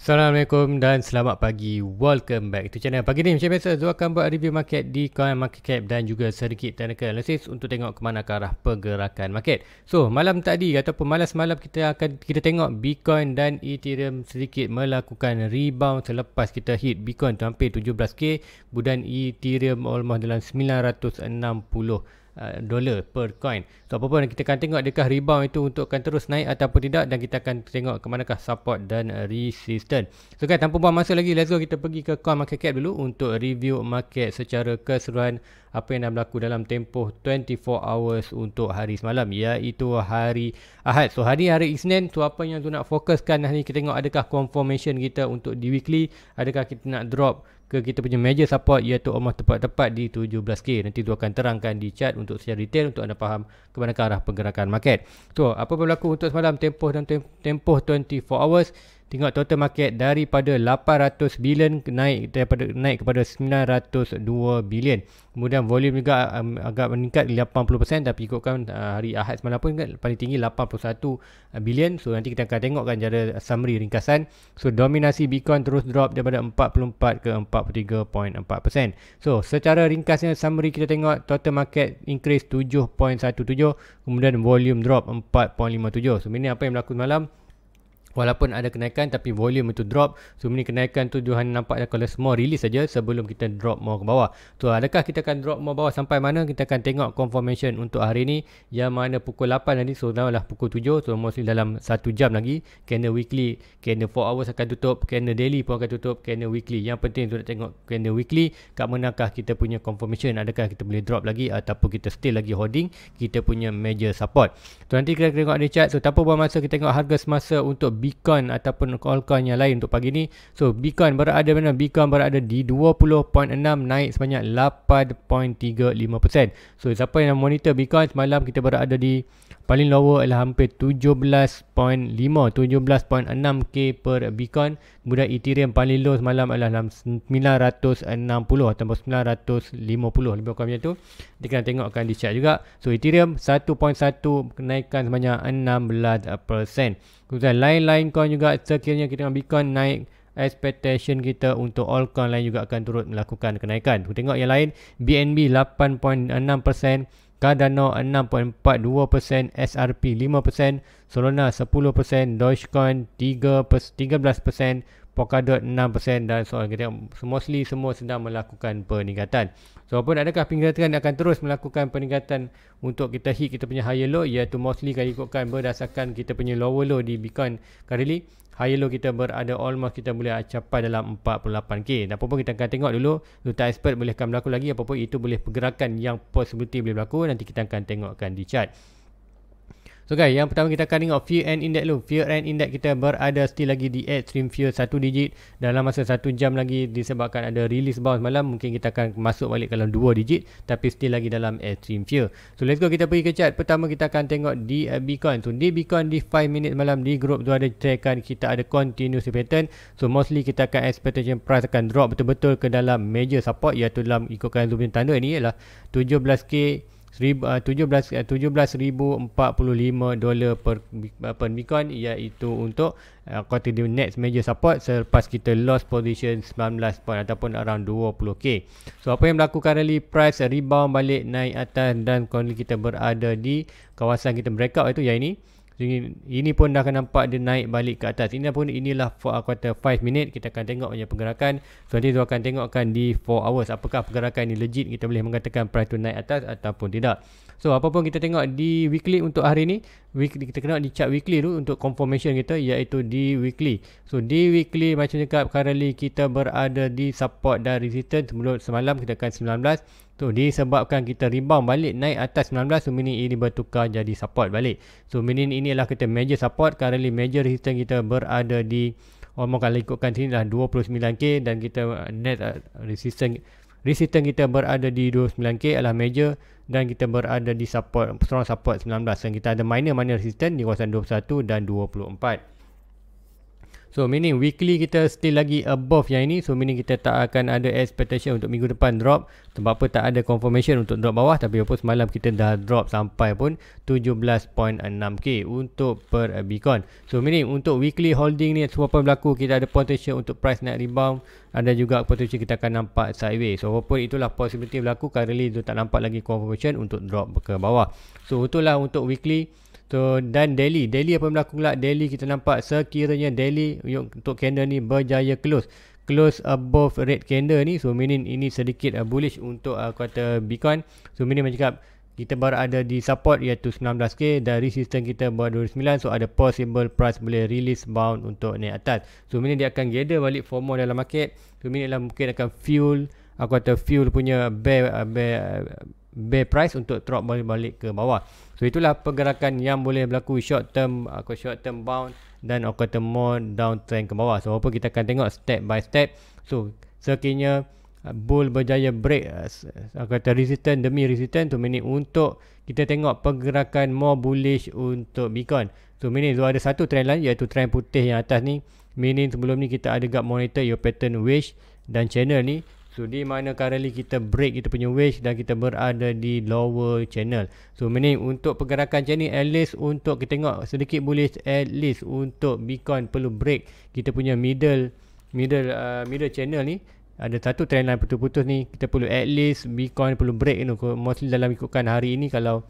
Assalamualaikum dan selamat pagi. Welcome back to channel. Pagi ni macam biasa Zul akan buat review market di coin market cap dan juga sedikit technical analysis untuk tengok ke mana ke arah pergerakan market. So, malam tadi ataupun malam semalam kita tengok Bitcoin dan Ethereum sedikit melakukan rebound selepas kita hit Bitcoin tu hampir 17k, kemudian Ethereum almost dalam 960 dolar per coin. So apa pun kita akan tengok adakah rebound itu untuk akan terus naik ataupun tidak, dan kita akan tengok ke manakah support dan resistance. So kan, tanpa buang masa lagi, let's go kita pergi ke coin market cap dulu untuk review market secara keseluruhan apa yang dah berlaku dalam tempoh 24 hours untuk hari semalam, iaitu hari Ahad. So hari Isnin tu apa yang tu nak fokuskan hari ni, kita tengok adakah confirmation kita untuk di weekly, adakah kita nak drop ke kita punya major support iaitu almost tepat-tepat di 17k. Nanti tu akan terangkan di chart untuk secara detail untuk anda faham ke mana ke arah pergerakan market. So apa berlaku untuk semalam tempoh 24 hours. Tengok total market daripada 800 bilion naik kepada 902 bilion. Kemudian volume juga agak meningkat 80%, tapi ikutkan hari Ahad semalam pun paling tinggi 81 bilion. So nanti kita akan tengokkan cara summary ringkasan. So dominasi Bitcoin terus drop daripada 44 ke 43.4%. So secara ringkasnya summary kita tengok total market increase 7.17, kemudian volume drop 4.57. So ini apa yang berlaku semalam. Walaupun ada kenaikan tapi volume itu drop. So ini kenaikan tu hanya nampak kalau semua release saja sebelum kita drop more ke bawah. So adakah kita akan drop more bawah sampai mana? Kita akan tengok confirmation untuk hari ni, yang mana pukul 8 nanti. So dah lah pukul 7. So mostly dalam 1 jam lagi. Candle weekly, candle 4 hours akan tutup, candle daily pun akan tutup, candle weekly. Yang penting tu nak tengok candle weekly kat manakah kita punya confirmation, adakah kita boleh drop lagi ataupun kita still lagi holding kita punya major support. So nanti kita tengok di chart. So tanpa buang masa, kita tengok harga semasa untuk Bitcoin ataupun altcoin yang lain untuk pagi ni. So Bitcoin berada mana? Bitcoin berada di 20.6, naik sebanyak 8.35%. So siapa yang monitor Bitcoin semalam, kita berada di paling lower ialah hampir 17.6k per Bitcoin. Kemudian Ethereum paling low semalam adalah dalam 960 ataupun 950, lebih kurang macam tu. Kita kena tengokkan di chart juga. So Ethereum 1.1 kenaikan sebanyak 16%. Kemudian lain-lain coin juga, sekiranya kita tengok Bitcoin naik, expectation kita untuk all coin lain juga akan turut melakukan kenaikan. Kita tengok yang lain, BNB 8.6%, Cardano 6.42%, SRP 5%, Solana 10%, Dogecoin 13%, Polkadot 6%, dan soal kita mostly semua sedang melakukan peningkatan. So apa adakah peningkatan akan terus melakukan peningkatan untuk kita hit kita punya higher low, iaitu mostly kalau ikutkan berdasarkan kita punya lower low di Bitcoin currently. Higher low kita berada almost kita boleh capai dalam 48k. Dan apa pun kita akan tengok dulu, tak expert boleh akan berlaku lagi, apa pun itu boleh pergerakan yang possibility boleh berlaku. Nanti kita akan tengokkan di chart. So guys, yang pertama kita akan tengok Fear and Index dulu. Fear and Index kita berada still lagi di extreme fear 1 digit. Dalam masa 1 jam lagi, disebabkan ada release bounce malam, mungkin kita akan masuk balik dalam 2 digit, tapi still lagi dalam extreme fear. So let's go, kita pergi ke chart. Pertama kita akan tengok di Bitcoin. So di Bitcoin di 5 minit malam di group tu ada ceritakan kita ada continuous pattern. So mostly kita akan expectation price akan drop betul-betul ke dalam major support, iaitu dalam ikutkan zoom tanda ini ialah 17k 17,045 dolar per Bitcoin, iaitu untuk the next major support selepas kita lost position 19 point ataupun around 20k. So apa yang berlaku currently, price rebound balik naik atas, dan currently kita berada di kawasan kita breakout, itu yang ini. Ini pun dah akan nampak dia naik balik ke atas. Inilah quarter 5 minit. Kita akan tengok punya pergerakan. So nanti tu akan tengokkan di 4 hours apakah pergerakan ini legit, kita boleh mengatakan price tu naik atas ataupun tidak. So apa pun kita tengok di weekly untuk hari ni, kita tengok di chart weekly dulu untuk confirmation kita, iaitu di weekly. So di weekly macam cakap, currently kita berada di support dan resistance. Sebelum semalam kita akan 19. So disebabkan kita rebound balik naik atas 19, so meaning ini bertukar jadi support balik. So meaning ini adalah kita major support. Currently major resistance kita berada di kalau ikutkan sini lah 29k, dan kita net resistance kita berada di 29k adalah major, dan kita berada di support, strong support 19, dan kita ada minor resistance di kawasan 21 dan 24. So meaning weekly kita still lagi above yang ini. So meaning kita tak akan ada expectation untuk minggu depan drop. Sebab apa tak ada confirmation untuk drop bawah. Tapi apa semalam kita dah drop sampai pun 17.6k untuk per Bitcoin. So meaning untuk weekly holding ni semua apa berlaku, kita ada potential untuk price naik rebound. Ada juga potential kita akan nampak sideways. So walaupun itulah possibility berlaku, currently itu tak nampak lagi confirmation untuk drop ke bawah. So itulah untuk weekly. So dan daily apa yang berlaku pula? Daily kita nampak sekiranya daily untuk candle ni berjaya close above red candle ni, so meaning ini sedikit bullish untuk kata Bitcoin. So meaning macam cakap kita berada di support iaitu 19k dan resistance kita berada 29, so ada possible price boleh release bound untuk naik atas. So meaning dia akan gather balik FOMO dalam market. So meaning mungkin akan fuel punya bear price untuk drop balik ke bawah. So itulah pergerakan yang boleh berlaku short term bound dan more downtrend ke bawah. So apa kita akan tengok step by step. So sekiranya bull berjaya break resistance demi resistance, tu meaning untuk kita tengok pergerakan more bullish untuk Bitcoin. So meaning ada satu trend line iaitu trend putih yang atas ni, meaning sebelum ni kita ada gap monitor your pattern wedge dan channel ni. So di mana currently kita break kita punya wedge dan kita berada di lower channel. So meaning untuk pergerakan macam ni, at least untuk kita tengok sedikit bullish, at least untuk Bitcoin perlu break kita punya middle channel ni. Ada satu trend line putus-putus ni, kita perlu at least Bitcoin perlu break ni. Mostly dalam ikutkan hari ini, kalau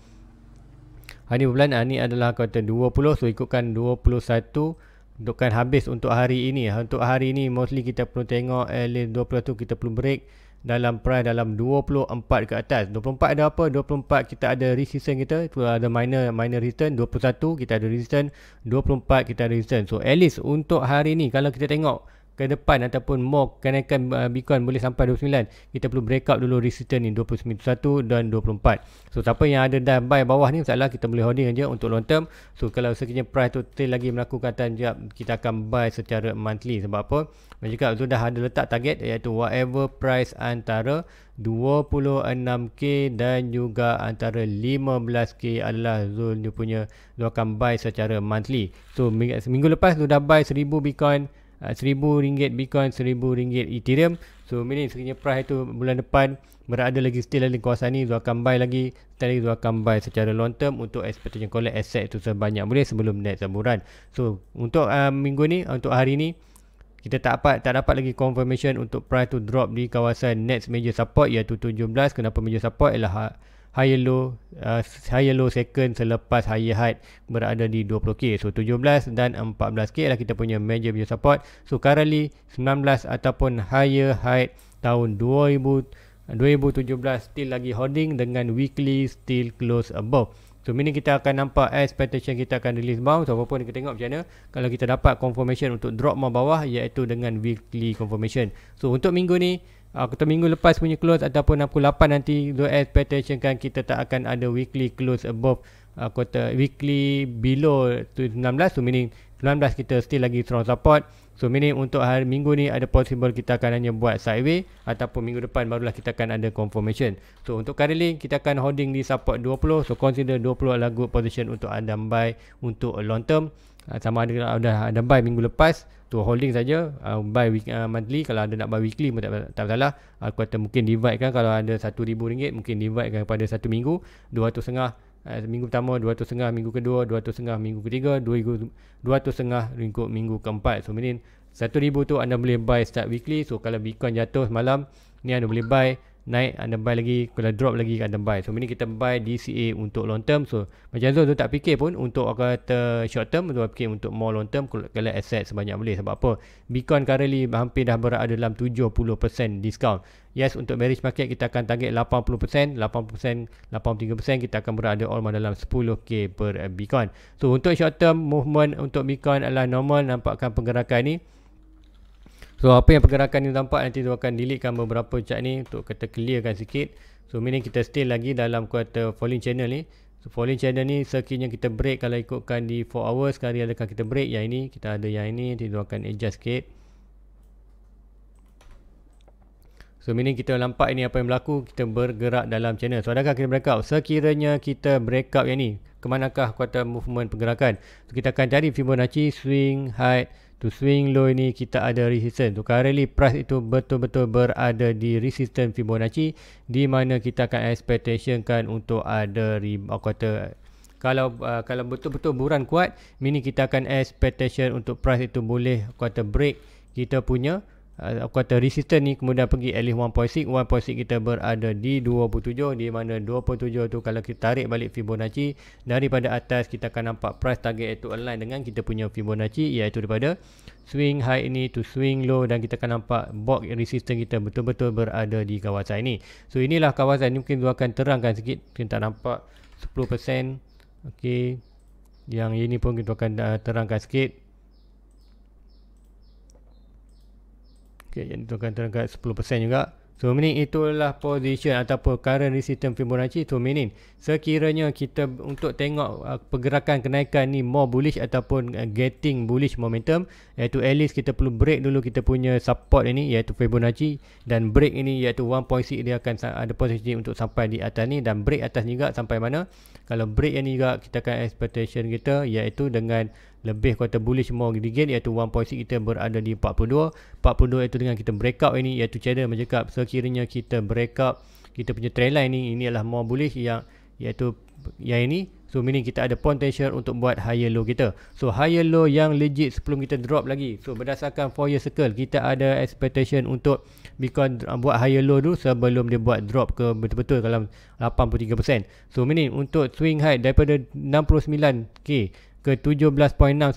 hari bulan ni adalah kata 20, so ikutkan 21 untukkan habis untuk hari ini. Untuk hari ini mostly kita perlu tengok at least 21 kita perlu break dalam price dalam 24 ke atas. 24 ada apa? 24 kita ada resistance kita, itu ada minor resistance. 21 kita ada resistance, 24 kita ada resistance. So at least untuk hari ni kalau kita tengok ke depan ataupun more kenaikan Bitcoin boleh sampai 29, kita perlu break up dulu resistance ni 21 dan 24. So siapa yang ada dah buy bawah ni, masalah kita boleh holding aja untuk long term. So kalau sekiranya price tu still lagi melakukan tanjap, kita akan buy secara monthly. Sebab apa? Macam tu dah ada letak target iaitu whatever price antara 26k dan juga antara 15k adalah zone dia punya, dia akan buy secara monthly. So minggu lepas tu dah buy 1000 Bitcoin, RM1,000 Bitcoin, RM1,000 Ethereum. So meaning sekiranya price itu bulan depan berada lagi still dalam kawasan ni, Zul akan buy lagi. Setelah itu Zul akan buy secara long term untuk expectation collect asset itu sebanyak boleh sebelum next bulan. So untuk minggu ni, untuk hari ni, kita tak dapat lagi confirmation untuk price to drop di kawasan next major support iaitu 17. Kenapa major support? Ialah higher low second selepas higher high berada di 20k. So 17 dan 14k adalah kita punya major support. So currently 19 ataupun higher high tahun 2017 still lagi holding dengan weekly still close above. So meaning kita akan nampak expectation kita akan release bounce. So apapun kita tengok macam mana kalau kita dapat confirmation untuk drop more bawah iaitu dengan weekly confirmation. So untuk minggu ni, atau minggu lepas punya close ataupun pukul 8 nanti, the expectation kan kita tak akan ada weekly close above weekly below 19. So meaning 19 kita still lagi strong support. So meaning untuk hari minggu ni ada possible kita akan hanya buat sideways ataupun minggu depan barulah kita akan ada confirmation. So untuk currently kita akan holding di support 20. So consider 20 adalah good position untuk anda buy untuk long term. Sama ada buy minggu lepas tu holding saja, buy monthly. Kalau ada nak buy weekly pun tak salah. Aku kata mungkin divide kan, kalau ada RM1,000 mungkin divide kan pada satu minggu 200.5. Minggu pertama 200.5, minggu kedua 200.5, minggu ketiga 200.5 minggu keempat. So meaning 1,000 tu anda boleh buy start weekly. So kalau Bitcoin jatuh semalam ni anda boleh buy, naik anda buy lagi, kalau drop lagi anda buy. So ini kita buy DCA untuk long term. So macam Zul tu tak fikir pun untuk kata short term, tu fikir untuk more long term kalau asset sebanyak boleh. Sebab apa? Bitcoin currently hampir dah berada dalam 70% discount. Yes, untuk bearish market kita akan target 80%, 83% kita akan berada almost dalam 10k per Bitcoin. So untuk short term movement untuk Bitcoin adalah normal, nampakkan pergerakan ni. So apa yang pergerakan ni nampak, nanti tu akan deletekan beberapa chart ni untuk kata clearkan sikit. So meaning kita still lagi dalam kuartal falling channel ni. So falling channel ni sekiranya kita break, kalau ikutkan di 4 hours sekali adakah kita break yang ini, kita ada yang ini, nanti tu akan adjust sikit. So meaning kita nampak ini apa yang berlaku, kita bergerak dalam channel. So adakah kita break out? Sekiranya kita break out yang ni, ke manakah kuartal movement pergerakan? So kita akan cari Fibonacci swing high to swing low ini kita ada resistance. So currently price itu betul-betul berada di resistance Fibonacci, di mana kita akan expectationkan untuk ada kata kalau betul-betul buran kuat, meaning kita akan expectation untuk price itu boleh kata break kita punya kata resistance ni, kemudian pergi at least 1.6 kita berada di 27, di mana 27 tu kalau kita tarik balik Fibonacci daripada atas, kita akan nampak price target itu align dengan kita punya Fibonacci, iaitu daripada swing high ini to swing low, dan kita akan nampak box resistance kita betul-betul berada di kawasan ini. So inilah kawasan ni, mungkin saya akan terangkan sikit, kita nampak 10%. Okey, yang ini pun kita akan terangkan sikit. Okay, yang itu akan terangkat 10% juga. So meaning itulah position ataupun current resistance Fibonacci. So meaning sekiranya kita untuk tengok pergerakan kenaikan ni more bullish ataupun getting bullish momentum, iaitu at least kita perlu break dulu kita punya support ini, iaitu Fibonacci, dan break ini iaitu 1.6 dia akan ada potensi untuk sampai di atas ni, dan break atas juga sampai mana. Kalau break yang ni juga kita akan expectation kita iaitu dengan lebih kata bullish more again, iaitu 1.6 kita berada di 42 itu dengan kita breakout ini, iaitu channel mencakap sekiranya kita breakout kita punya trendline ni, ini adalah more bullish iaitu yang ini. So meaning kita ada potential untuk buat higher low kita. So higher low yang legit sebelum kita drop lagi. So berdasarkan 4 year circle, kita ada expectation untuk Bitcoin buat higher low dulu sebelum dia buat drop ke betul-betul dalam 83%. So meaning untuk swing high daripada 69k ke 17.6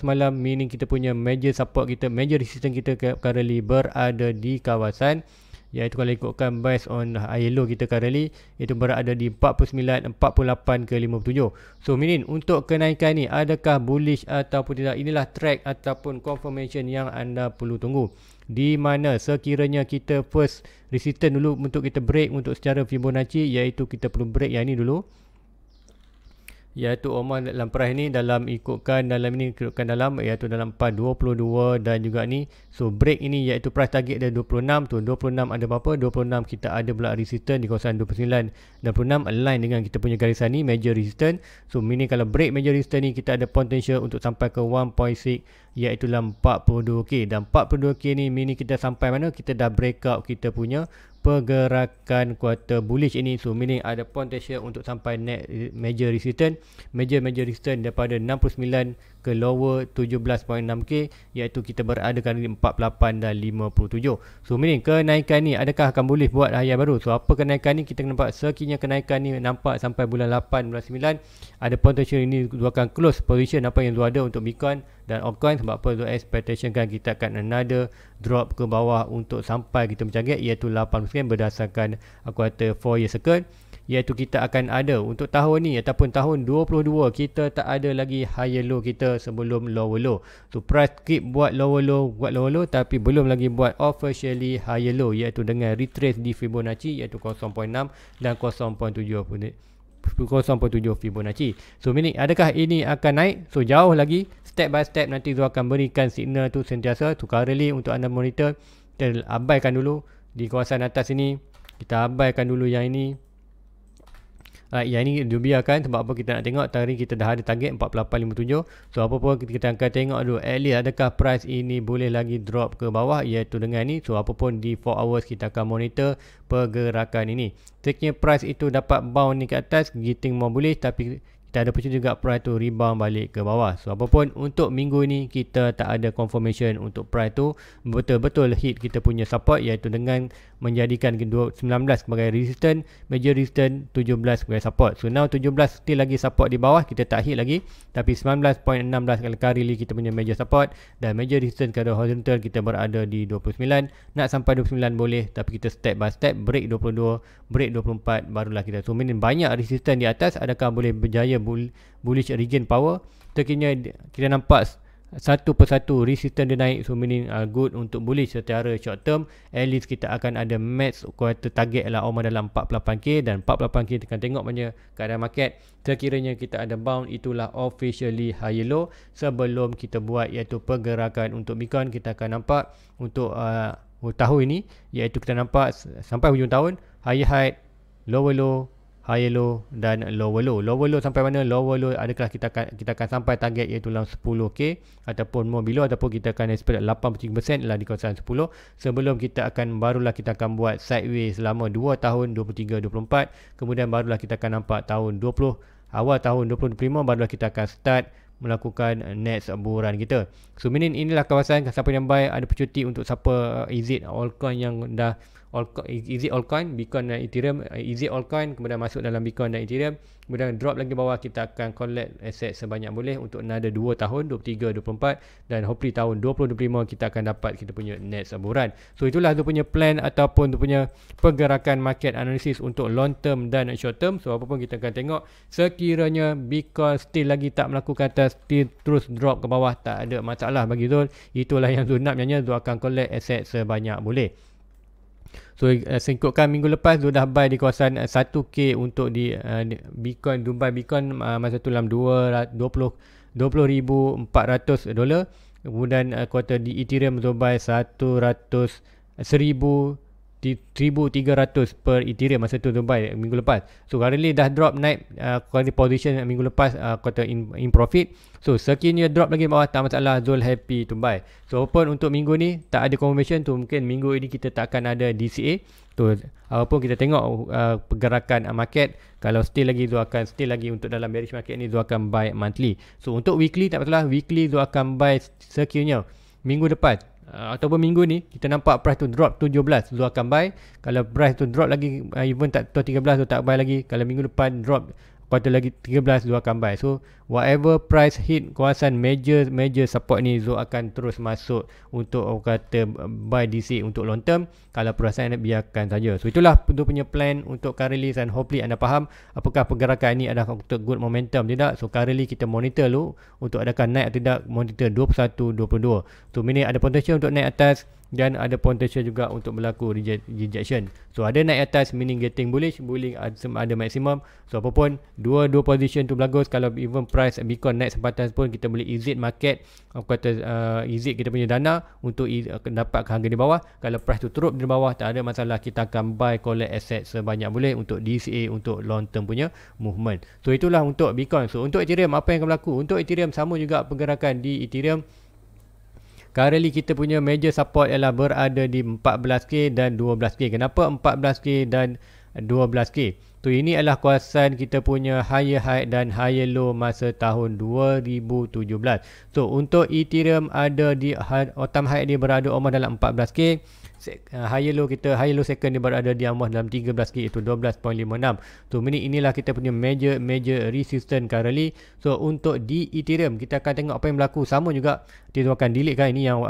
semalam, meaning kita punya major support kita, major resistance kita currently berada di kawasan, iaitu kalau ikutkan based on high low kita currently itu berada di 49, 48 ke 57. So meaning untuk kenaikan ni adakah bullish ataupun tidak, inilah track ataupun confirmation yang anda perlu tunggu, di mana sekiranya kita first resistance dulu untuk kita break untuk secara Fibonacci, iaitu kita perlu break yang ni dulu, iaitu oman dalam price ni dalam ikutkan dalam iaitu dalam 4.22 dan juga ni. So break ini iaitu price target dia 26 tu, 26 ada berapa, 26 kita ada pula resistance di kawasan 29 dan 26 align dengan kita punya garisan ni major resistance. So meaning kalau break major resistance ni kita ada potential untuk sampai ke 1.6 iaitu dalam 42k, dan 42k ni meaning kita sampai mana, kita dah breakout kita punya pergerakan kuartal bullish ini. So meaning ada potential untuk sampai net major resistance, major resistance daripada 69 ke lower 17.6k, iaitu kita berada kali 48 dan 57. So meaning kenaikan ni adakah akan boleh buat higher baru. So apa kenaikan ni, kita nampak sekiranya kenaikan ni nampak sampai bulan 8, bulan 9, ada potential ini akan close position apa yang ada untuk Bitcoin dan altcoin. Sebab apa, tu expectation kan kita akan another drop ke bawah untuk sampai kita mencapai iaitu 8% berdasarkan kuartal 4 year circle, iaitu kita akan ada untuk tahun ni ataupun tahun 2022 kita tak ada lagi higher low kita sebelum lower low. So price keep buat lower low tapi belum lagi buat officially higher low, iaitu dengan retrace di Fibonacci iaitu 0.6 dan 0.7 Fibonacci. So meaning adakah ini akan naik? So jauh lagi, step by step nanti tu akan berikan signal tu sentiasa. Tu currently untuk anda monitor, kita abaikan dulu di kawasan atas ini, kita abaikan dulu yang ini. Yang ini dibiarkan sebab apa, kita nak tengok tadi kita dah ada target 48.57. So apa pun kita akan tengok dulu at least adakah price ini boleh lagi drop ke bawah, iaitu dengan ni. So apa pun di 4 hours kita akan monitor pergerakan ini. Sekiranya price itu dapat bounce ni ke atas, getting more bullish, tapi kita ada opportunity juga price tu rebound balik ke bawah. So apapun untuk minggu ni kita tak ada confirmation untuk price tu betul-betul hit kita punya support, iaitu dengan menjadikan 19 sebagai resistance, major resistance, 17 sebagai support. So now 17 still lagi support di bawah, kita tak hit lagi, tapi 19.16 kali kita punya major support, dan major resistance kalau horizontal kita berada di 29. Nak sampai 29 boleh, tapi kita step by step break 22, break 24 barulah kita. So meaning banyak resistance di atas, adakah boleh berjaya bullish regain power. Sekiranya kita nampak satu persatu resistance dia naik, so meaning good untuk bullish secara short term. At least kita akan ada match kuartal target lah Oma dalam 48k, dan 48k kita akan tengok banyak keadaan market. Sekiranya kita ada bounce, itulah officially higher low sebelum kita buat iaitu pergerakan untuk Bitcoin. Kita akan nampak untuk tahun ini, iaitu kita nampak sampai hujung tahun higher high, lower low, higher low dan lower low. Lower low sampai mana? Lower low adakah kita akan sampai target iaitu dalam 10k ataupun more below, ataupun kita akan expect 83% ialah di kawasan 10 sebelum kita akan kita akan buat sideways selama 2 tahun 23-24, kemudian barulah kita akan nampak awal tahun 2025 barulah kita akan start melakukan next buran kita. So inilah kawasan siapa yang buy ada percuti untuk siapa is it altcoin yang dah is it altcoin, Bitcoin dan Ethereum, is it altcoin, kemudian masuk dalam Bitcoin dan Ethereum, kemudian drop lagi bawah, kita akan collect aset sebanyak boleh untuk another 2 tahun 23-24, dan hopefully tahun 2025 kita akan dapat kita punya next buran. So itulah tu punya plan ataupun tu punya pergerakan market analysis untuk long term dan short term. So apa pun kita akan tengok, sekiranya Bitcoin still lagi tak melakukan atas, still terus drop ke bawah, tak ada masalah bagi Zul. Itulah yang Zul nak, Zul akan collect aset sebanyak boleh. So singkutkan minggu lepas Zul dah buy di kawasan 1k untuk di Bitcoin, Dubai Bitcoin masa tu dalam $20,400. Kemudian kuartal di Ethereum Zul buy 1,300 per Ethereum masa tu buy minggu lepas. So currently dah drop naik quality position minggu lepas, quarter in profit. So sekiranya drop lagi bawah tak masalah, Zul happy to buy. So open untuk minggu ni tak ada confirmation tu, mungkin minggu ini kita tak akan ada DCA tu. Apapun kita tengok pergerakan market, kalau still lagi Zul akan still lagi untuk dalam bearish market ni Zul akan buy monthly. So untuk weekly tak masalah, weekly Zul akan buy sekiranya minggu depan ataupun minggu ni kita nampak price tu drop 17, Zul akan buy. Kalau price tu drop lagi even tak 13, Zul tak buy lagi. Kalau minggu depan drop kuartal lagi 13, Zul akan buy. So whatever price hit kawasan major support ni, Zul akan terus masuk untuk kata buy DC untuk long term. Kalau perasaan biarkan saja. So itulah untuk punya plan untuk currently, dan hopefully anda faham apakah pergerakan ini adalah untuk good momentum tidak. So currently kita monitor dulu untuk adakah naik atau tidak, monitor 21, 22. So ini ada potential untuk naik atas dan ada potential juga untuk berlaku rejection. So ada naik atas meaning getting bullish ada maksimum. So apapun dua position tu bagus. Kalau even price Bitcoin naik sempatan pun kita boleh exit market, exit kita punya dana untuk dapat harga di bawah. Kalau price tu turun di bawah tak ada masalah, kita akan buy collect asset sebanyak boleh untuk DCA untuk long term punya movement. So itulah untuk Bitcoin. So untuk Ethereum apa yang akan berlaku? Untuk Ethereum sama juga pergerakan di Ethereum. Currently kita punya major support ialah berada di 14k dan 12k. Kenapa 14k dan 12k? So ini adalah kawasan kita punya higher high dan higher low masa tahun 2017. So untuk Ethereum ada di all time high dia berada almost dalam 14k. Higher low second dia berada di almost dalam 13k iaitu 12.56. So inilah kita punya major resistance currently. So untuk di Ethereum kita akan tengok apa yang berlaku. Sama juga dia akan delete kan, ini yang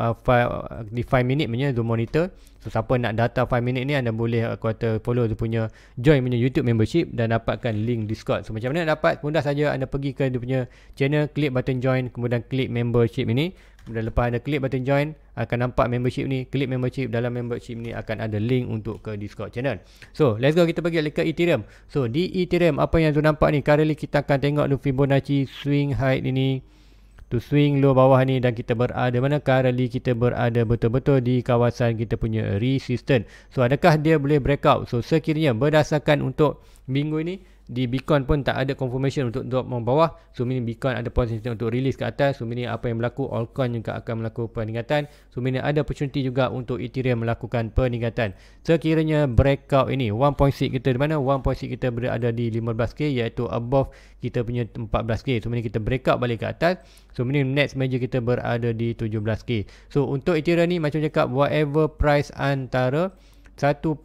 di 5 minute punya Zoom monitor. So siapa nak data 5 minute ni, anda boleh follow dia punya, join punya YouTube membership dan dapatkan link Discord. So macam mana nak dapat? Mudah saja, anda pergi ke dia punya channel, klik button join, kemudian klik membership ini. Kemudian lepas anda klik button join, akan nampak membership ni. Klik membership, dalam membership ni akan ada link untuk ke Discord channel. So let's go, kita pergi ke Ethereum. So di Ethereum apa yang tu nampak ni, currently kita akan tengok tu Fibonacci swing high ini to swing low bawah ni, dan kita berada mana? Currently kita berada betul-betul di kawasan kita punya resistance. So adakah dia boleh breakout? So sekiranya berdasarkan untuk minggu ini di Bitcoin pun tak ada confirmation untuk drop bawah. So meaning Bitcoin ada potensi untuk release ke atas. So meaning apa yang berlaku, altcoin juga akan melakukan peningkatan. So meaning ada opportunity juga untuk Ethereum melakukan peningkatan. Sekiranya breakout ini 1.6 kita di mana? 1.6 kita berada di 15k, iaitu above kita punya 14k. So meaning kita breakout balik ke atas. So meaning next major kita berada di 17k. So untuk Ethereum ni macam cakap, whatever price antara 1.7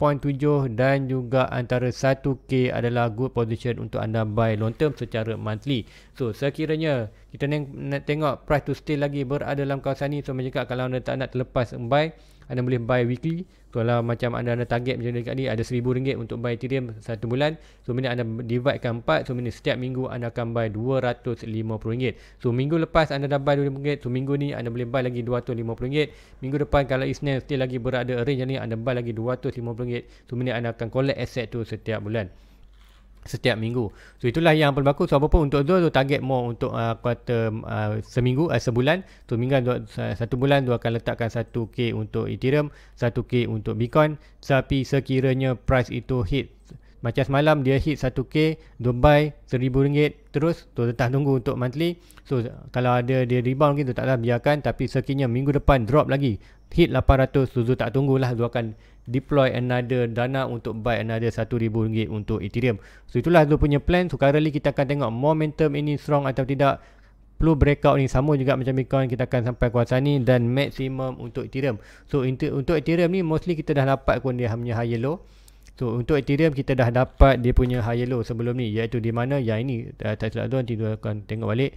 dan juga antara 1k adalah good position untuk anda buy long term secara monthly. So sekiranya kita nak tengok price tu still lagi berada dalam kawasan ni, so macam cakap kalau anda tak nak terlepas buy, anda boleh buy weekly. Kalau macam anda target macam dekat ni ada RM1,000 untuk buy Ethereum 1 bulan. So bila anda dividekan 4, so bila setiap minggu anda akan buy RM250. So minggu lepas anda dah buy RM2,000, so minggu ni anda boleh buy lagi RM250. Minggu depan kalau Isnin still lagi berada range ni, anda buy lagi RM250. So bila anda akan collect asset tu setiap bulan, setiap minggu. So itulah yang berlaku. So apa pun untuk Zul target more untuk kuartal seminggu, sebulan. So minggu satu bulan Zul akan letakkan 1k untuk Ethereum, 1k untuk Bitcoin. Tapi sekiranya price itu hit macam semalam dia hit 1k, dia buy RM1,000 terus, tu tetap tunggu untuk monthly. So kalau ada dia rebound gitu taklah biarkan, tapi sekiranya minggu depan drop lagi hit 800, tu tak tunggulah, tu akan deploy another dana untuk buy another RM1,000 untuk Ethereum. So itulah tu punya plan. So currently kita akan tengok momentum ini strong atau tidak. Perlu breakout ni sama juga macam Bitcoin, kita akan sampai kawasan ni dan maksimum untuk Ethereum. So untuk Ethereum ni mostly kita dah dapat pun dia punya high low. So untuk Ethereum kita dah dapat dia punya high low sebelum ni, iaitu di mana yang ini tak silap tu, nanti kita akan tengok balik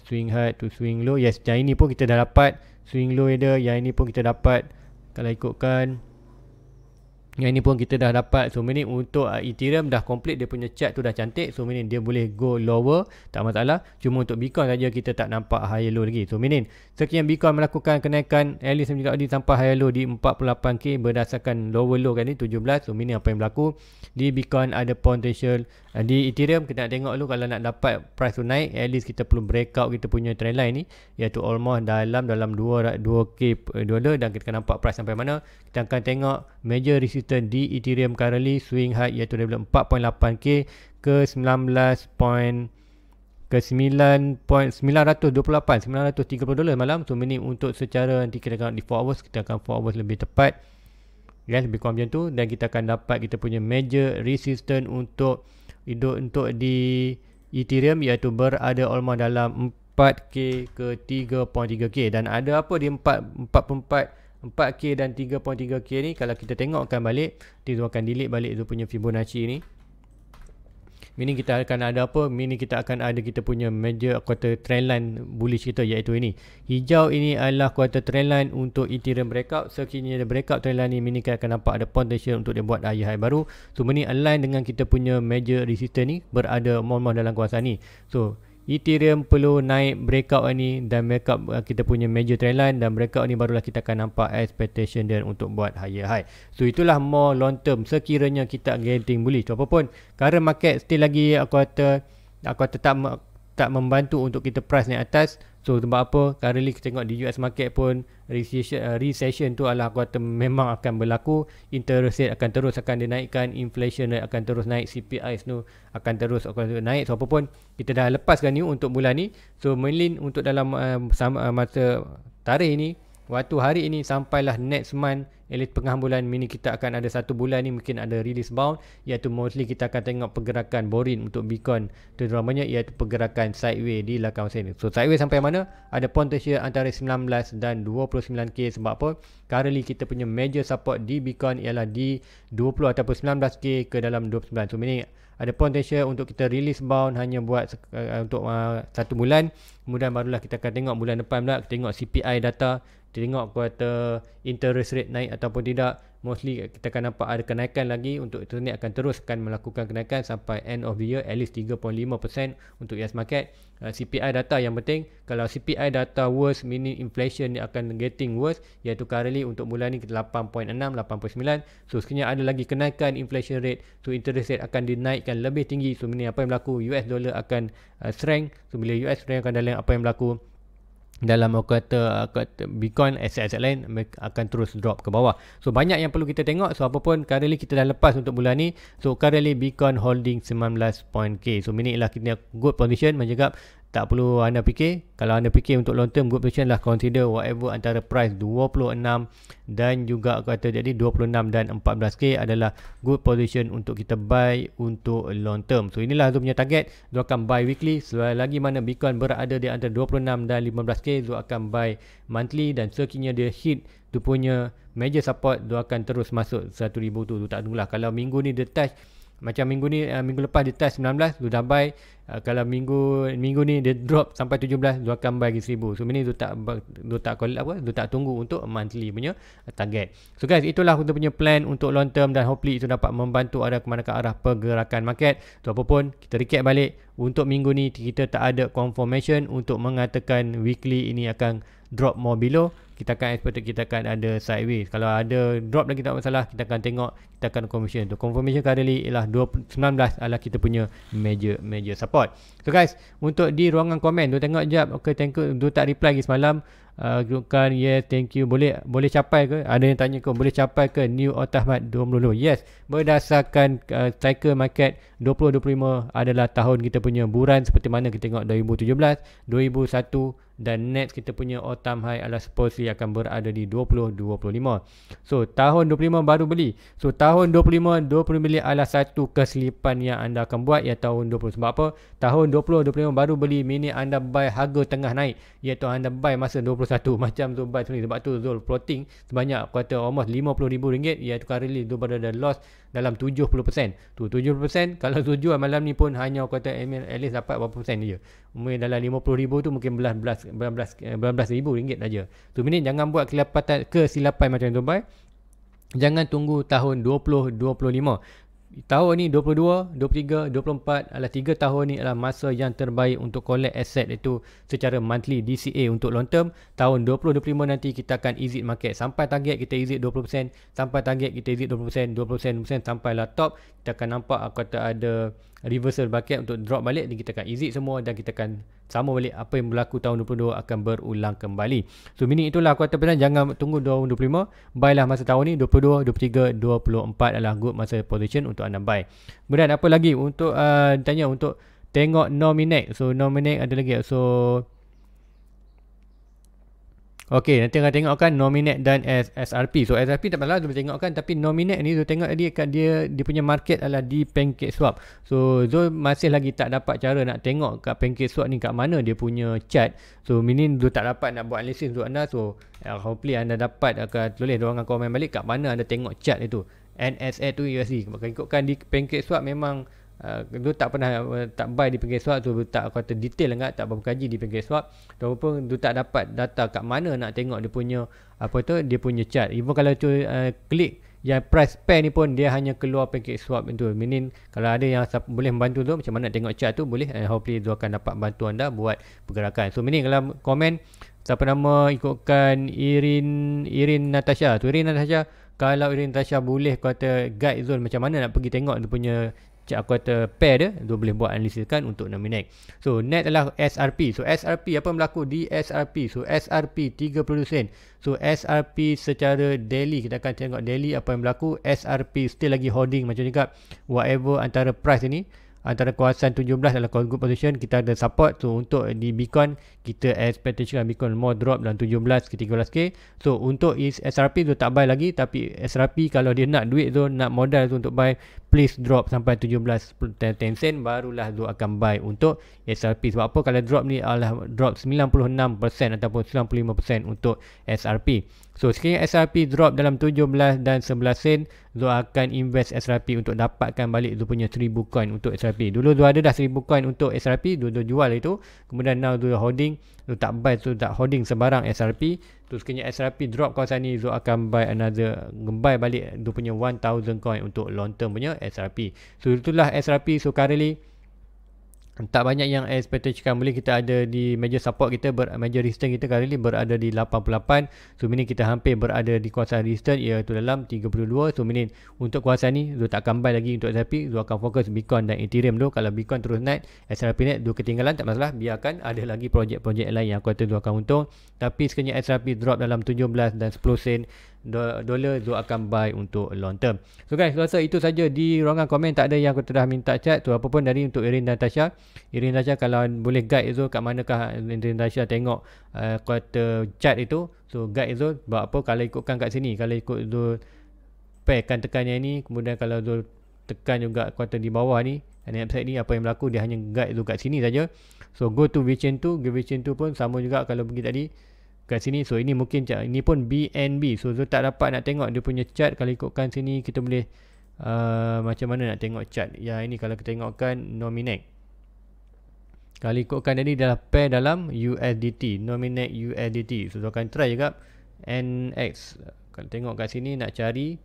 swing high to swing low. Yes, yang ini pun kita dah dapat swing low dia, yang ini pun kita dapat. Kalau ikutkan yang ini pun kita dah dapat. So meaning untuk Ethereum dah complete, dia punya chart tu dah cantik. So meaning dia boleh go lower, tak masalah. Cuma untuk Bitcoin saja kita tak nampak high low lagi. So meaning sekian Bitcoin melakukan kenaikan at least sampai high low di 48k berdasarkan lower low kan ni 17. So meaning apa yang berlaku di Bitcoin ada potential. Di Ethereum kita nak tengok dulu, kalau nak dapat price tu naik, at least kita perlu breakout kita punya trendline ni, iaitu almost dalam 2k dolar, dan kita akan nampak price sampai mana. Kita akan tengok major resistance di Ethereum currently swing high, iaitu dari 4.8k ke 9.928 dolar malam. So meaning untuk secara nanti kita akan di 4 hours, kita akan 4 hours lebih tepat, ya, lebih kurang macam tu. Dan kita akan dapat kita punya major resistance untuk di Ethereum, iaitu berada almost dalam 4k ke 3.3k, dan ada apa di 4k dan 3.3k ni. Kalau kita tengokkan balik, dia akan delete balik tu punya Fibonacci ni. Meaning kita akan ada apa? Meaning kita akan ada kita punya major quarter trendline bullish kita, iaitu ini. Hijau ini adalah quarter trendline untuk Ethereum breakout. Sekiranya ada breakout trendline ni, meaning kita akan nampak ada potential untuk dia buat high baru. So meaning align dengan kita punya major resistance ni, berada more dalam kawasan ni. So Ethereum perlu naik breakout ni dan breakout kita punya major trendline, dan breakout ni barulah kita akan nampak expectation dia untuk buat higher high. So itulah more long term sekiranya kita getting bullish. Apapun current market still lagi aku kata tak membantu untuk kita price naik atas. So sebab apa? Currently kita tengok di US market pun recession tu adalah aku kata memang akan berlaku. Interest rate akan terus dinaikkan, inflation rate akan terus naik, CPI tu akan terus naik. So apapun kita dah lepaskan ni untuk bulan ni. So mainly untuk dalam masa tarikh ni, waktu hari ini sampailah next month, elit tengah bulan ini, kita akan ada satu bulan ni mungkin ada release bound, iaitu mostly kita akan tengok pergerakan boring untuk Bitcoin terutamanya, iaitu pergerakan sideways di belakang sini. So sideways sampai mana? Ada potential antara 19 dan 29k. Sebab apa? Currently kita punya major support di Bitcoin ialah di 20 ataupun 19k ke dalam 29. So meaning ada potential untuk kita release bound hanya buat untuk satu bulan. Kemudian barulah kita akan tengok bulan depan pula, kita tengok CPI data, kita tengok kuartal interest rate naik ataupun tidak. Mostly kita akan nampak ada kenaikan lagi untuk internet, akan teruskan melakukan kenaikan sampai end of the year, at least 3.5% untuk US market. CPI data yang penting. Kalau CPI data worse, meaning inflation ni akan getting worse, iaitu currently untuk bulan ni 8.6, 8.9. So sekiranya ada lagi kenaikan inflation rate, so interest rate akan dinaikkan lebih tinggi. So meaning apa yang berlaku? US dollar akan strength. So bila US strength akan dalam apa yang berlaku dalam kata Bitcoin, aset-aset lain akan terus drop ke bawah. So banyak yang perlu kita tengok. So apapun currently kita dah lepas untuk bulan ni. So currently Bitcoin holding 19.k. So meaning lah kita good position, menjagap. Tak perlu anda fikir. Kalau anda fikir untuk long term good position lah, consider whatever antara price 26 dan juga kata jadi 26 dan 14k adalah good position untuk kita buy untuk long term. So inilah tu punya target. Dia akan buy weekly. Selagi mana Bitcoin berada di antara 26 dan 15k, dia akan buy monthly, dan sekiranya dia hit tu punya major support, dia akan terus masuk 1000 tu. Tak tunggulah. Kalau minggu ni dia touch, macam minggu ni, minggu lepas dia touch 19, dia dah buy. Kalau minggu ni dia drop sampai 17, dia akan buy lagi 1000. So ini dia tak tunggu untuk monthly punya target. So guys, itulah kita punya plan untuk long term, dan hopefully itu dapat membantu ada ke mana ke arah pergerakan market. So apapun, kita recap balik. Untuk minggu ni kita tak ada confirmation untuk mengatakan weekly ini akan drop more below. Kita akan expect kita akan ada sideways. Kalau ada drop lagi tak masalah, kita akan tengok, kita akan confirmation. Untuk confirmation kali ialah 19 adalah kita punya major support. So guys, untuk di ruangan komen, tu tengok jap. Okay, thank you. Tu tak reply lagi semalam. Ikutkan yes, thank you. Boleh capai ke? Ada yang tanya ke boleh capai ke new Otahmat 2020? Yes, berdasarkan cycle market 2025 adalah tahun kita punya buran seperti mana kita tengok 2017, 2001 dan next kita punya all time high adalah supposedly akan berada di 2025. So tahun 25 baru beli. So tahun 25 beli adalah satu keselipan yang anda akan buat ya tahun 20. Sebab apa? Tahun 20 25 baru beli, meaning anda buy harga tengah naik, iaitu anda buy masa 21 macam tu buy sendiri. Sebab tu Zul plotting sebanyak kata almost RM50,000, iaitu currently Zul berada loss dalam 70%. Tu 70% kalau Zul jual malam ni pun hanya kata at least dapat berapa persen je. Mungkin dalam RM50,000 tu mungkin belas ribu ringgit saja. Tu meaning jangan buat kesilapan macam tu buy. Jangan tunggu tahun 2025. Tahun ni 22, 23, 24 adalah 3 tahun ni adalah masa yang terbaik untuk collect asset itu secara monthly DCA untuk long term. Tahun 2025 nanti kita akan exit market. Sampai target kita exit 20%, sampai target kita exit 20%, 20% sampai lah top. Kita akan nampak kata ada reversal market untuk drop balik dan kita akan exit semua dan kita akan sama balik apa yang berlaku tahun 22 akan berulang kembali. So meaning itulah aku kata pesan, jangan tunggu 2025, buy lah masa tahun ni 22, 23, 24 adalah good masa position untuk anda buy. Kemudian apa lagi untuk tanya untuk tengok Nominex. So Nominex ada lagi. So okey, nanti akan tengokkan Nominex dan SRP. So SRP tak masalah, Zul tengokkan, tapi Nominex ni Zul tengok tadi kat dia punya market adalah di PancakeSwap. So Zul masih lagi tak dapat cara nak tengok kat PancakeSwap ni kat mana dia punya chart. So meaning Zul tak dapat nak buat analysis untuk anda. So hopefully anda dapat akan tulis diorang komen balik kat mana anda tengok chart itu. NSA tu USD. Kalau ikutkan di PancakeSwap memang Zul tak pernah tak buy di PancakeSwap, Zul tak kata detail enggak, tak berapa kaji di PancakeSwap. Ataupun Zul tak dapat data kat mana nak tengok dia punya dia punya chart. Even kalau tu klik yang price pair ni pun dia hanya keluar PancakeSwap itu. Meaning kalau ada yang boleh membantu tu macam mana nak tengok chart tu boleh, hopefully Zul akan dapat bantu anda buat pergerakan. So meaning kalau komen siapa nama ikutkan Irin Natasha. So Irin Natasha, kalau Irin Natasha boleh kata guide Zul macam mana nak pergi tengok dia punya aku kata pair dia, dia boleh buat analisis kan untuk Nominex. So next adalah SRP. So SRP apa berlaku di SRP? So SRP 30 sen. So SRP secara daily, kita akan tengok daily apa yang berlaku. SRP still lagi holding macam cakap, whatever antara price ini, antara kawasan 17 adalah good position, kita ada support. So untuk di Bitcoin kita expectation Bitcoin more drop dalam 17 ke 13k. So untuk SRP tu tak buy lagi, tapi SRP kalau dia nak duit tu, nak modal tu untuk buy, please drop sampai 17 10 sen barulah tu akan buy untuk SRP. Sebab apa? Kalau drop ni adalah drop 96% ataupun 95% untuk SRP. So sekiranya SRP drop dalam 17 dan 11 sen, Zul akan invest SRP untuk dapatkan balik Zul punya 1000 coin untuk SRP. Dulu Zul ada dah 1000 coin untuk SRP, Zul jual itu. Kemudian now Zul holding, Zul tak buy, Zul tak holding sebarang SRP. Terus sekiranya SRP drop kawasan ni, Zul akan buy buy balik Zul punya 1000 coin untuk long term punya SRP. So itulah SRP. So currently tak banyak yang expectation boleh kita ada di major support kita, major resistance kita kali ini berada di 88. So meaning kita hampir berada di kawasan resistance iaitu dalam 32. So meaning untuk kawasan ni Zul tak akan buy lagi untuk SRP. Zul akan fokus Bitcoin dan Ethereum dulu. Kalau Bitcoin terus naik, SRP naik, Zul ketinggalan, tak masalah, biarkan ada lagi projek-projek lain yang aku kata Zul akan untung. Tapi sekiranya SRP drop dalam 17 dan 10 sen dolar, Zul akan buy untuk long term. So guys, rasa itu saja di ruangan komen, tak ada yang aku telah minta chat. So apa pun dari untuk Irin Natasha. Irin Natasha kalau boleh guide Zul kat manakah Irin Natasha tengok kata chart itu. So guide Zul, sebab apa kalau ikutkan kat sini, kalau ikut Zul pairkan tekannya ni, kemudian kalau Zul tekan juga kata di bawah ni, dan website ni apa yang berlaku, dia hanya guide Zul kat sini saja. So go to VChain 2, VChain 2 pun sama juga kalau pergi tadi kat sini. So ini mungkin ini pun BNB. So Zul tak dapat nak tengok dia punya chart. Kalau ikutkan sini kita boleh macam mana nak tengok chart. Ya ini kalau kita tengokkan Nominex. Kalau ikutkan tadi adalah pair dalam USDT, Nominex USDT. So Zul akan try juga NX. Kalau tengok kat sini nak cari,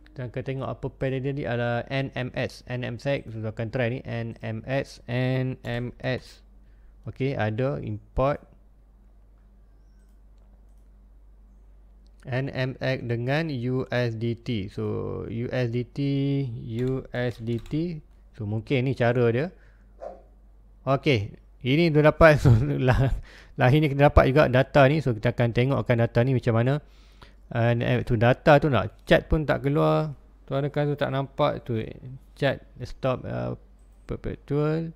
kita akan tengok apa pair dia tadi adalah NMS. NMSEC. So Zul akan try ni NMS. Okey, ada import NMX dengan USDT. So USDT. So mungkin ni cara dia. Okey, Ini dah dapat. So, lah ini kita dapat juga data ni. So kita akan tengokkan data ni macam mana. Tu data tu nak chat pun tak keluar. Tu ada kan tu tak nampak tu chat stop perpetual.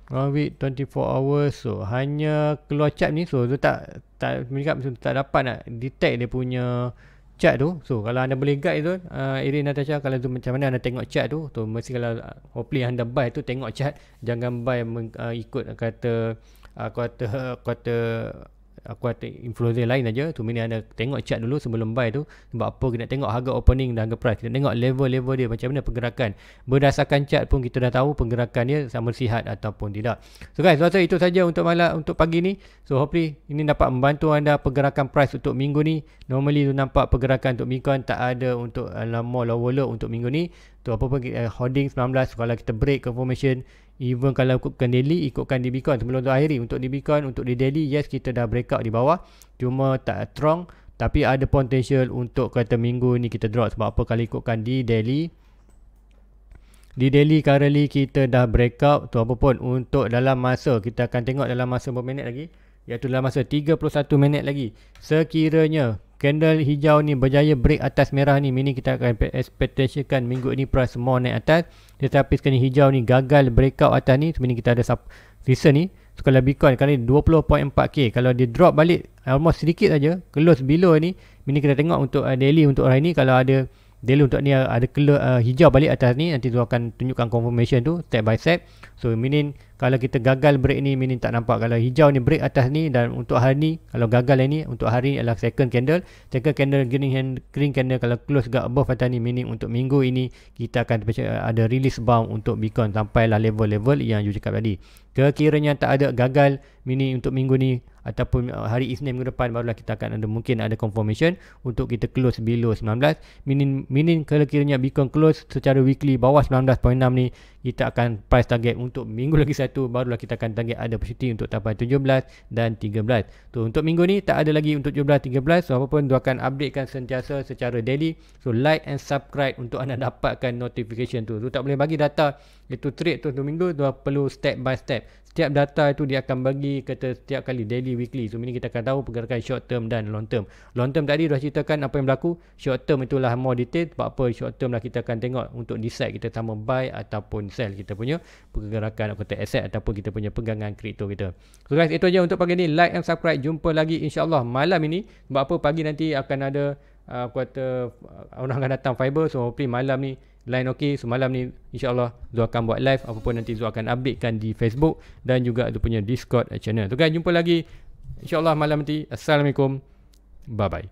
1 week 24 hours. So hanya keluar chat ni. So tu tak dapat nak detect dia punya chat tu. So kalau anda boleh guide tu Irin, Natasha, kalau tu macam mana anda tengok chat tu, mesti kalau hopefully anda buy tu tengok chat. Jangan buy ikut kata influencer lain aja. Tu meaning anda tengok chat dulu sebelum buy tu. Sebab apa kita nak tengok harga opening dan harga price. Kita tengok level-level dia macam mana pergerakan. Berdasarkan chat pun kita dah tahu pergerakan dia sama sihat ataupun tidak. So guys, rasa itu saja untuk pagi ni. So hopefully ini dapat membantu anda pergerakan price untuk minggu ni. Normally tu nampak pergerakan untuk Bitcoin tak ada untuk more lower low untuk minggu ni. Tu apa pun holding 19. Kalau kita break confirmation, even kalau ikutkan daily, ikutkan di Bitcoin sebelum tu akhiri. Untuk di Bitcoin, untuk di daily, yes kita dah breakout di bawah, cuma tak strong. Tapi ada potential untuk kata minggu ni kita drop. Sebab apa, kalau ikutkan di daily currently kita dah breakout. Tu apa pun untuk dalam masa, kita akan tengok dalam masa berapa minit lagi, iaitu dalam masa 31 minit lagi. Sekiranya candle hijau ni berjaya break atas merah ni, meaning kita akan expectationkan minggu ni price more naik atas. Tetapi sekali hijau ni gagal breakout atas ni, meaning kita ada reason ni. So kalau Bitcoin kali 20.4k, kalau dia drop balik almost sedikit saja, close below ni, meaning kita tengok untuk daily untuk hari ni. Kalau ada daily untuk ni ada hijau balik atas ni, nanti tu akan tunjukkan confirmation tu step by step. So meaning kalau kita gagal break ni, meaning tak nampak. Kalau hijau ni break atas ni, dan untuk hari ni kalau gagal ni, untuk hari ni adalah second candle green candle. Kalau close kat above atas ni, meaning untuk minggu ini kita akan ada release bound untuk Bitcoin sampailah level-level yang you cakap tadi. Kekiranya tak ada gagal, meaning untuk minggu ni ataupun hari Isnin minggu depan, barulah kita akan mungkin ada confirmation untuk kita close below 19. Meaning kalau kiranya Bitcoin close secara weekly bawah 19.6 ni, kita akan price target untuk minggu lagi satu, barulah kita akan target ada opportunity untuk capai 17 dan 13. So untuk minggu ni tak ada lagi untuk 17, 13. So apapun tu akan updatekan sentiasa secara daily. So like and subscribe untuk anda dapatkan notification tu. Tu tak boleh bagi data itu trade tu untuk minggu, tu perlu step by step. Setiap data itu dia akan bagi kata setiap kali daily, weekly. So ini kita akan tahu pergerakan short term dan long term. Long term tadi dah ceritakan apa yang berlaku. Short term itulah more detail. Sebab apa, short term lah kita akan tengok untuk decide kita sama buy ataupun sell kita punya pergerakan kata aset ataupun kita punya pegangan kripto kita. So guys, itu aja untuk pagi ni. Like and subscribe. Jumpa lagi insyaAllah malam ini. Sebab apa, pagi nanti akan ada orang akan datang fiber. So hopefully malam ni line okey. So malam ni insyaAllah Zul akan buat live. Apapun nanti Zul akan updatekan di Facebook dan juga Zul punya Discord channel. So guys, jumpa lagi insyaAllah malam nanti. Assalamualaikum. Bye bye.